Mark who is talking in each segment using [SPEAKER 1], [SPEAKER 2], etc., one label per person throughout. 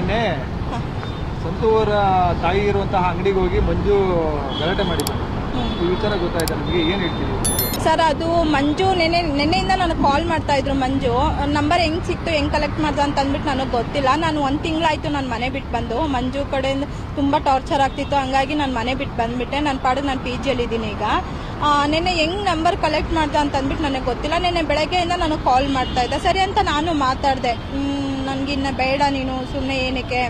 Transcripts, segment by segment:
[SPEAKER 1] ನಿನ್ನೆ ಸಂತೂರ ತಾಯಿ ಇರುವಂತಹ ಅಂಗಡಿಗೆ ಹೋಗಿ ಮಂಜು ಗಲಾಟೆ ಮಾಡಿದ್ದಾರೆ. ಈ ವಿಚಾರ ಗೊತ್ತಾಯ್ತಾ ನಿಮಗೆ? ಏನ್ ಹೇಳ್ತೀವಿ
[SPEAKER 2] ಸರ್? ಅದು ಮಂಜು ನೆನ್ನೆಯಿಂದ ನನಗೆ ಕಾಲ್ ಮಾಡ್ತಾ ಇದ್ರು. ಮಂಜು ನಂಬರ್ ಹೆಂಗ್ ಸಿಕ್ತು, ಹೆಂಗ್ ಕಲೆಕ್ಟ್ ಮಾಡ್ದ ಅಂತ ಅಂದ್ಬಿಟ್ಟು ನನಗೆ ಗೊತ್ತಿಲ್ಲ. ನಾನು 1 ತಿಂಗಳಾಯ್ತು ನಾನು ಮನೆ ಬಿಟ್ಟು ಬಂದು. ಮಂಜು ಕಡೆಯಿಂದ ತುಂಬಾ ಟಾರ್ಚರ್ ಆಗ್ತಿತ್ತು, ಹಂಗಾಗಿ ನಾನು ಮನೆ ಬಿಟ್ಟು ಬಂದ್ಬಿಟ್ಟೆ. ನನ್ನ ಪಾಡಿಗೆ ನಾನು PGಯಲ್ಲಿ ಇದ್ದೀನಿ ಈಗ. ನೆನ್ನೆ ಹೆಂಗ್ ನಂಬರ್ ಕಲೆಕ್ಟ್ ಮಾಡ್ದ ಅಂತ ಅಂದ್ಬಿಟ್ಟು ನನಗೆ ಗೊತ್ತಿಲ್ಲ. ನೆನ್ನೆ ಬೆಳಗ್ಗೆಯಿಂದ ನನಗೆ ಕಾಲ್ ಮಾಡ್ತಾ ಇದ್ದ. ಸರಿ ಅಂತ ನಾನು ಮಾತಾಡಿದೆ. ನನಗಿನ್ನ ಬೇಡ, ನೀನು ಸುಮ್ಮನೆ ಏನಕ್ಕೆ,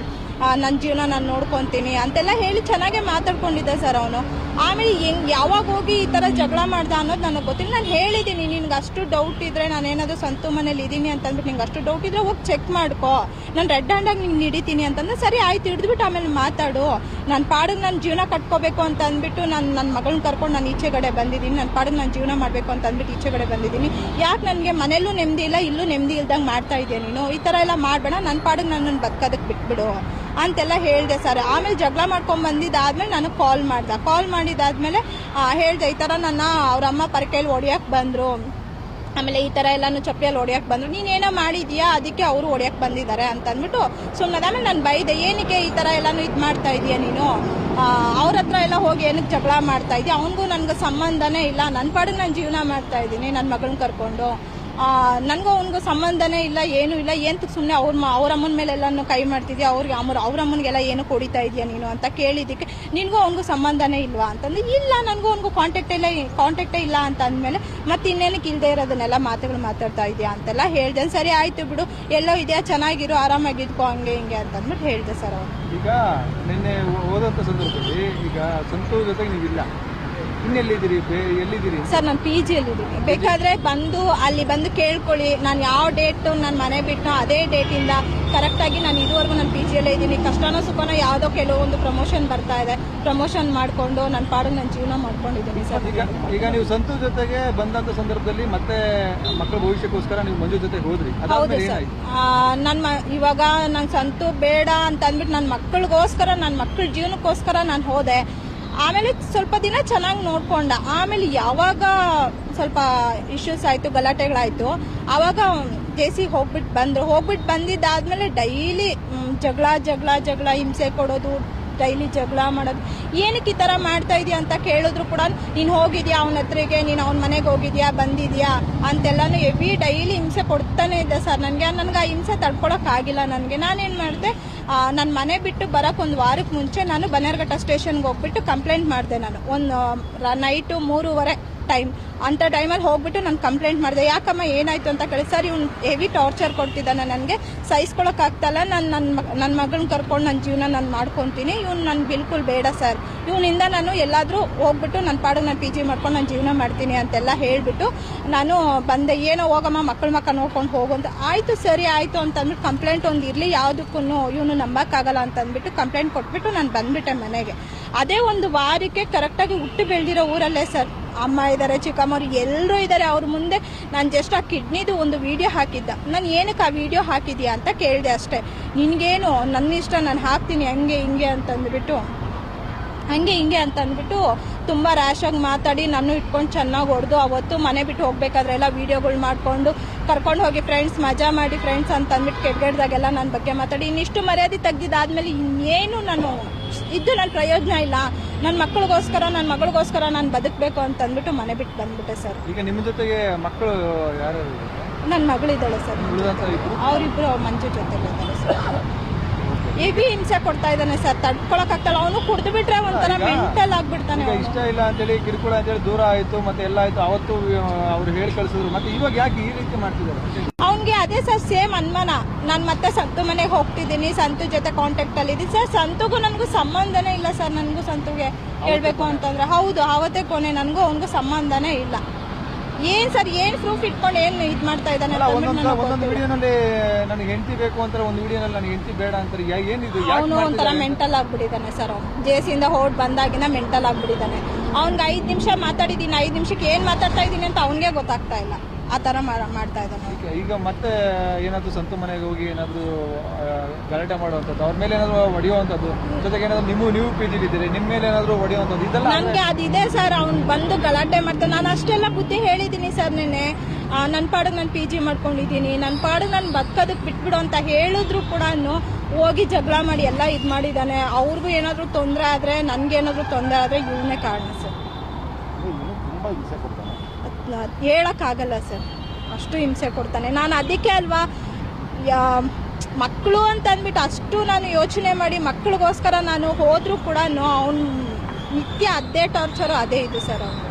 [SPEAKER 2] ನನ್ನ ಜೀವನ ನಾನು ನೋಡ್ಕೊತೀನಿ ಅಂತೆಲ್ಲ ಹೇಳಿ ಚೆನ್ನಾಗೇ ಮಾತಾಡ್ಕೊಂಡಿದ್ದೆ ಸರ್ ಅವನು. ಆಮೇಲೆ ಯಾವಾಗ ಹೋಗಿ ಈ ಥರ ಜಗಳ ಮಾಡ್ದ ಅನ್ನೋದು ನನಗೆ ಗೊತ್ತಿಲ್ಲ. ನಾನು ಹೇಳಿದ್ದೀನಿ, ನಿನ್ಗೆ ಅಷ್ಟು ಡೌಟ್ ಇದ್ರೆ, ನಾನೇನಾದರೂ ಸಂತು ಮನೇಲಿ ಇದ್ದೀನಿ ಅಂತ ಅಂದ್ಬಿಟ್ಟು ನಿಂಗೆ ಅಷ್ಟು ಡೌಟ್ ಇದ್ರೆ ಹೋಗಿ ಚೆಕ್ ಮಾಡ್ಕೋ, ನಾನು ರೆಡ್ ಹ್ಯಾಂಡಾಗಿ ನಿಂಗೆ ಹಿಡಿತೀನಿ ಅಂತಂದ್ರೆ ಸರಿ ಆಯ್ತು, ಹಿಡಿದ್ಬಿಟ್ಟು ಆಮೇಲೆ ಮಾತಾಡು. ನನ್ನ ಪಾಡಿಗೆ ನನ್ನ ಜೀವನ ಕಟ್ಕೋಬೇಕು ಅಂತ ಅಂದ್ಬಿಟ್ಟು ನನ್ನ ಮಗಳನ್ನ ಕರ್ಕೊಂಡು ನಾನು ಈಚೆಗಡೆ ಬಂದಿದ್ದೀನಿ. ನನ್ನ ಪಾಡಿಗೆ ನಾನು ಜೀವನ ಮಾಡಬೇಕು ಅಂತ ಅಂದ್ಬಿಟ್ಟು ಈಚೆಗಡೆ ಬಂದಿದ್ದೀನಿ. ಯಾಕೆ ನನಗೆ ಮನೇಲೂ ನೆಮ್ಮದಿ ಇಲ್ಲ, ಇಲ್ಲೂ ನೆಮ್ಮದಿ ಇಲ್ದಂಗೆ ಮಾಡ್ತಾ ಇದೆಯಾ ನೀನು? ಈ ಥರ ಎಲ್ಲ ಮಾಡಬೇಡ, ನನ್ನ ಪಾಡಿಗೆ ನನ್ನನ್ನು ಬದುಕೋದಕ್ಕೆ ಬಿಟ್ಬಿಡು ಅಂತೆಲ್ಲ ಹೇಳಿದೆ ಸರ್. ಆಮೇಲೆ ಜಗಳ ಮಾಡ್ಕೊಂಡು ಬಂದಿದ್ದಾದ್ಮೇಲೆ ನನಗೆ ಕಾಲ್ ಮಾಡಿದಾದ್ಮೇಲೆ ಹೇಳಿದೆ, ಈ ಥರ ನನ್ನ ಅವ್ರಮ್ಮ ಪರಕೈಲಿ ಹೊಡಿಯೋಕೆ ಬಂದರು, ಆಮೇಲೆ ಈ ಥರ ಎಲ್ಲಾನು ಚಪ್ಪಲಿಯಲ್ಲಿ ಹೊಡಿಯೋಕೆ ಬಂದರು, ನೀನೇನೋ ಮಾಡಿದ್ಯಾ ಅದಕ್ಕೆ ಅವರು ಹೊಡಿಯೋಕೆ ಬಂದಿದ್ದಾರೆ ಅಂತ ಅಂದ್ಬಿಟ್ಟು ಸುಮ್ಮನೆ. ಆಮೇಲೆ ನಾನು ಬೈದೆ, ಏನಕ್ಕೆ ಈ ಥರ ಎಲ್ಲಾನು ಇದು ಮಾಡ್ತಾ ಇದೀಯ ನೀನು, ಅವ್ರ ಹತ್ರ ಎಲ್ಲ ಹೋಗಿ ಏನಕ್ಕೆ ಜಗಳ ಮಾಡ್ತಾ ಇದೀಯ, ಅವನಿಗೂ ನನಗೆ ಸಂಬಂಧನೇ ಇಲ್ಲ, ನನ್ನ ಪಾಡಿಗೆ ನಾನು ಜೀವನ ಮಾಡ್ತಾ ಇದ್ದೀನಿ ನನ್ನ ಮಗಳನ್ನ ಕರ್ಕೊಂಡು, ನನಗೂ ಅವನಿಗೂ ಸಂಬಂಧನೇ ಇಲ್ಲ, ಏನೂ ಇಲ್ಲ, ಏನು ಸುಮ್ಮನೆ ಅವ್ರ ಅಮ್ಮನ ಮೇಲೆ ಎಲ್ಲಾನು ಕೈ ಮಾಡ್ತಿದ್ಯಾ, ಅವ್ರ ಅಮ್ಮನಿಗೆಲ್ಲ ಏನು ಕೊಡಿತಾ ಇದೆಯಾ ನೀನು ಅಂತ ಕೇಳಿದ್ದಕ್ಕೆ, ನಿನಗೂ ಅವನಿಗೂ ಸಂಬಂಧನೇ ಇಲ್ವಾ ಅಂತಂದ್ರೆ, ಇಲ್ಲ ನನಗೂ ಅವನಿಗೂ ಕಾಂಟ್ಯಾಕ್ಟೇ ಇಲ್ಲ ಅಂತ ಅಂದಮೇಲೆ ಮತ್ತೆ ಇನ್ನೇನಕ್ಕೆ ಇಲ್ಲದೆ ಇರೋದನ್ನೆಲ್ಲ ಮಾತುಗಳು ಮಾತಾಡ್ತಾ ಇದೆಯಾ ಅಂತೆಲ್ಲ ಹೇಳಿದೆ. ಸರಿ ಆಯ್ತು ಬಿಡು, ಎಲ್ಲೋ ಇದೆಯಾ, ಚೆನ್ನಾಗಿರು, ಆರಾಮಾಗಿದ್ಕೋ, ಹಂಗೆ ಹಿಂಗೆ ಅಂತ ಅಂದ್ಬಿಟ್ಟು ಹೇಳಿದೆ ಸರ್ ಅವನು.
[SPEAKER 1] ಈಗ ನಿನ್ನೆ ಓದಂತ ಸಂದರ್ಭದಲ್ಲಿ ಈಗ ಸಂತೋಷ ಜೊತೆಗೆ ನೀವಿಲ್ಲ, ಇನ್ನೆಲ್ಲಿದ್ದೀರಿ, ಎಲ್ಲಿದ್ದೀರಿ
[SPEAKER 2] ಸರ್? ನಾನು PGಯಲ್ಲಿ ಇದ್ದೀನಿ. ಬೇಕಾದ್ರೆ ಅಲ್ಲಿ ಬಂದು ಕೇಳ್ಕೊಳ್ಳಿ, ನಾನು ಯಾವ ಡೇಟ್ ನನ್ನ ಮನೆ ಬಿಟ್ಟು ಅದೇ ಡೇಟಿಂದ ಕರೆಕ್ಟಾಗಿ ನಾನು ಇದುವರೆಗೂ ನಾನು PGಯಲ್ಲೇ ಇದ್ದೀನಿ. ಕಷ್ಟನೋ ಸುಖನೋ ಯಾವುದೋ ಕೆಲವೊಂದು ಪ್ರಮೋಷನ್ ಬರ್ತಾ ಇದೆ, ಪ್ರಮೋಷನ್ ಮಾಡಿಕೊಂಡು ನನ್ನ ಪಾಡಿಗೆ ನನ್ನ ಜೀವನ ಮಾಡ್ಕೊಂಡಿದ್ದೀನಿ ಸರ್.
[SPEAKER 1] ಈಗ ನೀವು ಸಂತು ಜೊತೆಗೆ ಬಂದಂತ ಸಂದರ್ಭದಲ್ಲಿ ಮತ್ತೆ ಮಕ್ಕಳ ಭವಿಷ್ಯಕ್ಕೋಸ್ಕರ ನೀವು ಮಂಜು ಜೊತೆಗೆ ಹೋದ್ರಿ?
[SPEAKER 2] ಹೌದು ಸರ್. ಇವಾಗ ನಾನು ಸಂತು ಬೇಡ ಅಂತ ಅಂದ್ಬಿಟ್ಟು ನನ್ನ ಮಕ್ಕಳಿಗೋಸ್ಕರ, ನನ್ನ ಮಕ್ಕಳ ಜೀವನಕ್ಕೋಸ್ಕರ ನಾನು ಹೋದೆ. ಆಮೇಲೆ ಸ್ವಲ್ಪ ದಿನ ಚೆನ್ನಾಗಿ ನೋಡ್ಕೊಂಡ. ಆಮೇಲೆ ಯಾವಾಗ ಸ್ವಲ್ಪ ಇಶ್ಯೂಸ್ ಆಯಿತು, ಗಲಾಟೆಗಳಾಯಿತು, ಆವಾಗ ಜೇಸಿ ಹೋಗ್ಬಿಟ್ಟು ಬಂದಿದ್ದಾದ್ಮೇಲೆ ಡೈಲಿ ಜಗಳ, ಹಿಂಸೆ ಕೊಡೋದು, ಡೈಲಿ ಜಗಳ ಮಾಡೋದು. ಏನಕ್ಕೆ ಈ ಥರ ಮಾಡ್ತಾ ಇದೆಯಾ ಅಂತ ಕೇಳಿದ್ರು ಕೂಡ, ನೀನು ಹೋಗಿದ್ಯಾ ಅವನ ಹತ್ರಿಗೆ, ನೀನು ಅವನ ಮನೆಗೆ ಹೋಗಿದ್ಯಾ, ಬಂದಿದ್ಯಾ ಅಂತೆಲ್ಲಾನು ಹೆವಿ ಡೈಲಿ ಹಿಂಸೆ ಕೊಡ್ತಾನೆ ಇದೆ ಸರ್. ನನಗೆ ಆ ಹಿಂಸೆ ತಡ್ಕೊಳಕ್ಕಾಗಿಲ್ಲ. ನಾನೇನು ಮಾಡಿದೆ, ನನ್ನ ಮನೆ ಬಿಟ್ಟು ಬರೋಕ್ಕೆ 1 ವಾರಕ್ಕೆ ಮುಂಚೆ ನಾನು ಬನ್ನೇರುಘಟ್ಟ ಸ್ಟೇಷನ್ಗೆ ಹೋಗ್ಬಿಟ್ಟು ಕಂಪ್ಲೇಂಟ್ ಮಾಡಿದೆ. ನಾನು ನೈಟು 3:30 ಟೈಮ್ ಅಂಥ ಟೈಮಲ್ಲಿ ಹೋಗ್ಬಿಟ್ಟು ನಾನು ಕಂಪ್ಲೇಂಟ್ ಮಾಡಿದೆ. ಯಾಕಮ್ಮ ಏನಾಯ್ತು ಅಂತ ಕೇಳಿ, ಸರ್ ಇವ್ನು ಹೆವಿ ಟಾರ್ಚರ್ ಕೊಡ್ತಿದ್ದಾನೆ, ನನಗೆ ಸಹಿಸ್ಕೊಳಕ್ಕಾಗ್ತಲ್ಲ, ನನ್ನ ಮಗಳನ್ನ ಕರ್ಕೊಂಡು ನನ್ನ ಜೀವನ ನಾನು ಮಾಡ್ಕೊತೀನಿ, ಇವ್ನು ನನಗೆ ಬಿಲ್ಕುಲ್ ಬೇಡ ಸರ್, ಇವನಿಂದ ನಾನು ಎಲ್ಲಾದರೂ ಹೋಗ್ಬಿಟ್ಟು ನನ್ನ ಪಾಡಿಗೆ ನಾನು PG ಮಾಡ್ಕೊಂಡು ನಾನು ಜೀವನ ಮಾಡ್ತೀನಿ ಅಂತೆಲ್ಲ ಹೇಳಿಬಿಟ್ಟು ನಾನು ಬಂದೆ. ಏನೋ ಹೋಗಮ್ಮ, ಮಕ್ಕ ನೋಡ್ಕೊಂಡು ಹೋಗು ಅಂತ. ಆಯಿತು ಸರಿ ಆಯಿತು ಅಂತ ಅಂದ್ಬಿಟ್ಟು ಕಂಪ್ಲೇಂಟ್ ಒಂದು ಇರಲಿ, ಯಾವುದಕ್ಕೂ ಇವನು ನಂಬಕ್ಕಾಗಲ್ಲ ಅಂತ ಅಂದ್ಬಿಟ್ಟು ಕಂಪ್ಲೇಂಟ್ ಕೊಟ್ಬಿಟ್ಟು ನಾನು ಬಂದ್ಬಿಟ್ಟೆ ಮನೆಗೆ. ಅದೇ 1 ವಾರಕ್ಕೆ ಕರೆಕ್ಟಾಗಿ ಹುಟ್ಟು ಬೆಳೆದಿರೋ ಊರಲ್ಲೇ ಸರ್ ಅಮ್ಮ ಇದ್ದಾರೆ, ಚಿಕ್ಕಮ್ಮವ್ರು ಎಲ್ಲರೂ ಇದ್ದಾರೆ. ಅವ್ರ ಮುಂದೆ ನಾನು ಜಸ್ಟ್ ಆ ಕಿಡ್ನಿದು ಒಂದು ವಿಡಿಯೋ ಹಾಕಿದ್ದ. ನಾನು ಏನಕ್ಕೆ ಆ ವಿಡಿಯೋ ಹಾಕಿದ್ಯಾ ಅಂತ ಕೇಳಿದೆ ಅಷ್ಟೇ. ನಿನಗೇನು, ನನ್ನ ಇಷ್ಟ, ನಾನು ಹಾಕ್ತೀನಿ ಹಂಗೆ ಹಿಂಗೆ ಅಂತಂದ್ಬಿಟ್ಟು ತುಂಬ ರ್ಯಾಶಾಗಿ ಮಾತಾಡಿ ನಾನು ಇಟ್ಕೊಂಡು ಚೆನ್ನಾಗಿ ಹೊಡೆದು, ಅವತ್ತು ಮನೆ ಬಿಟ್ಟು ಹೋಗ್ಬೇಕಾದ್ರೆ ಎಲ್ಲ ವೀಡಿಯೋಗಳು ಮಾಡಿಕೊಂಡು ಕರ್ಕೊಂಡು ಹೋಗಿ ಫ್ರೆಂಡ್ಸ್ ಮಜಾ ಮಾಡಿ ಫ್ರೆಂಡ್ಸ್ ಅಂತ ಅಂದ್ಬಿಟ್ಟು ಕೆಟ್ಟದಾಗೆಲ್ಲ ನನ್ನ ಬಗ್ಗೆ ಮಾತಾಡಿ, ಇನ್ನಿಷ್ಟು ಮರ್ಯಾದೆ ತೆಗ್ದಿದ್ದಾದ್ಮೇಲೆ ಇನ್ನೇನು ನಾನು ನನ್ನ ಪ್ರಯೋಜನ ಇಲ್ಲ. ನನ್ನ ಮಗಳಿಗೋಸ್ಕರ ನಾನು ಬದುಕಬೇಕು ಅಂತ ಅಂದ್ಬಿಟ್ಟು ಮನೆ ಬಿಟ್ಟು ಬಂದ್ಬಿಟ್ಟೆ ಸರ್.
[SPEAKER 1] ಈಗ ನಿಮ್ಮ ಜೊತೆಗೆ ಮಕ್ಕಳು ಯಾರು?
[SPEAKER 2] ನನ್ನ ಮಗಳಿದ್ದಾಳೆ ಸರ್. ಅವರಿಬ್ರು ಮಂಜು ಜೊತೆ ಇದ್ದಾರೆ ಸರ್. ಹೆವಿ ಹಿಂಸೆ ಕೊಡ್ತಾ ಇದ್ದಾನೆ ಸರ್, ತಡ್ಕೊಳಕ್ಕಾಗ್ತಲ್ಲ. ಅವನು ಕುಡ್ದು ಬಿಟ್ರೆ ಒಂಥರ ಮೆಂಟಲ್ ಆಗ್ಬಿಡ್ತಾನೆ.
[SPEAKER 1] ಇಷ್ಟ ಇಲ್ಲ ಅಂತೇಳಿ ಕಿರುಕುಳ ಅಂತೇಳಿ ದೂರ ಆಯ್ತು, ಮತ್ತೆ ಎಲ್ಲ ಆಯ್ತು, ಅವತ್ತು ಅವ್ರು ಹೇಳಿ ಕಳ್ಸಿದ್ರು, ಮತ್ತೆ ಇವಾಗ ಯಾಕೆ ಈ ರೀತಿ ಮಾಡ್ತಿದ್ದಾರೆ?
[SPEAKER 2] ಅವ್ನಿಗೆ ಅದೇ ಸರ್ ಸೇಮ್ ಅನುಮಾನ. ನಾನು ಮತ್ತೆ ಸಂತು ಮನೆಗೆ ಹೋಗ್ತಿದ್ದೀನಿ, ಸಂತು ಜೊತೆ ಕಾಂಟ್ಯಾಕ್ಟ್ ಅಲ್ಲಿ ಇದ್ದೀನಿ ಸರ್. ಸಂತುಗೂ ನನಗೂ ಸಂಬಂಧನೇ ಇಲ್ಲ ಸರ್. ನನಗೂ ಸಂತುಗೆ ಹೇಳ್ಬೇಕು ಅಂತಂದ್ರೆ ಹೌದು, ಆವತ್ತೇ ಕೊನೆ, ನನಗೂ ಅವನಿಗೂ ಸಂಬಂಧನೇ ಇಲ್ಲ. ಏನ್ ಸರ್, ಏನ್ ಪ್ರೂಫ್ ಇಟ್ಕೊಂಡು ಏನ್ ಇದ್ ಮಾಡ್ತಾ ಇದ್ದಾನೆ?
[SPEAKER 1] ಒಂದೊಂದು ವಿಡಿಯೋನಲ್ಲಿ ನನಗೆ ಹೆಂಡತಿ ಬೇಕು ಅಂತಾರೆ, ಒಂದು ವಿಡಿಯೋನಲ್ಲಿ ನನಗೆ ಹೆಂಡತಿ ಬೇಡ ಅಂತಾರೆ. ಏನಿದು?
[SPEAKER 2] ಅವನು ಒಂಥರ ಮೆಂಟಲ್ ಆಗ್ಬಿಟ್ಟಿದ್ದಾನೆ ಸರ್. ಅವ್ನು ಜೇಸಿಯಿಂದ ಬಂದಾಗಿನ ಮೆಂಟಲ್ ಆಗ್ಬಿಟ್ಟಿದ್ದಾನೆ. ಅವ್ನಿಗೆ 5 ನಿಮಿಷ ಮಾತಾಡಿದ್ದೀನಿ, 5 ನಿಮಿಷಕ್ಕೆ ಏನ್ ಮಾತಾಡ್ತಾ ಇದ್ದೀನಿ ಅಂತ ಅವನಿಗೆ ಗೊತ್ತಾಗ್ತಾ ಇಲ್ಲ. ಆ ತರ ಮಾಡ್ತಾ ಇದ್ದಾನೆ.
[SPEAKER 1] ಈಗ ಮತ್ತೆ ಏನಾದ್ರು ಸಂತು ಮನೆಗೆ ಹೋಗಿ ಏನಾದ್ರು ಗಲಾಟೆ ಮಾಡುವಂಥದ್ದು, ಅವ್ರ ಮೇಲೆ ಏನಾದ್ರು ಹೊಡೆಯುವಂಥದ್ದು, ಜೊತೆಗೆ ಏನಾದ್ರು ನೀವು PG ಇದ್ದೀರಿ, ನಿಮ್ಮ ಮೇಲೆ ಏನಾದ್ರು ಹೊಡೆಯುವಂಥದ್ದು, ಇದೆಲ್ಲ
[SPEAKER 2] ನನಗೆ ಅದಿದೆ ಸರ್. ಅವ್ನು ಬಂದು ಗಲಾಟೆ ಮಾಡ್ತಾನೆ. ನಾನು ಅಷ್ಟೆಲ್ಲ ಬುದ್ಧಿ ಹೇಳಿದ್ದೀನಿ ಸರ್. ನೆನ್ನೆ ನನ್ನ ಪಾಡಿಗೆ ನಾನು PG ಮಾಡ್ಕೊಂಡಿದ್ದೀನಿ, ನನ್ನ ಪಾಡಿಗೆ ನಾನು ಬದುಕೋದಕ್ಕೆ ಬಿಟ್ಬಿಡು ಅಂತ ಹೇಳಿದ್ರು ಕೂಡ ಹೋಗಿ ಜಗಳ ಮಾಡಿ ಎಲ್ಲ ಇದು ಮಾಡಿದ್ದಾನೆ. ಅವ್ರಿಗೂ ಏನಾದರೂ ತೊಂದರೆ ಆದರೆ, ನನಗೇನಾದರೂ ತೊಂದರೆ ಆದರೆ ಇವನೇ ಕಾರಣ ಸರ್. ಹೇಳೋಕ್ಕಾಗಲ್ಲ ಸರ್, ಅಷ್ಟು ಹಿಂಸೆ ಕೊಡ್ತಾನೆ. ನಾನು ಅದಕ್ಕೆ ಅಲ್ವಾ ಮಕ್ಕಳು ಅಂತ ಅಂದ್ಬಿಟ್ಟು ಅಷ್ಟು ನಾನು ಯೋಚನೆ ಮಾಡಿ ಮಕ್ಕಳಿಗೋಸ್ಕರ ನಾನು ಹೋದರೂ ಕೂಡ ಅವ್ನು ನಿತ್ಯ ಅದೇ ಟಾರ್ಚರು, ಅದೇ ಇದು ಸರ್. ಅವ್ನು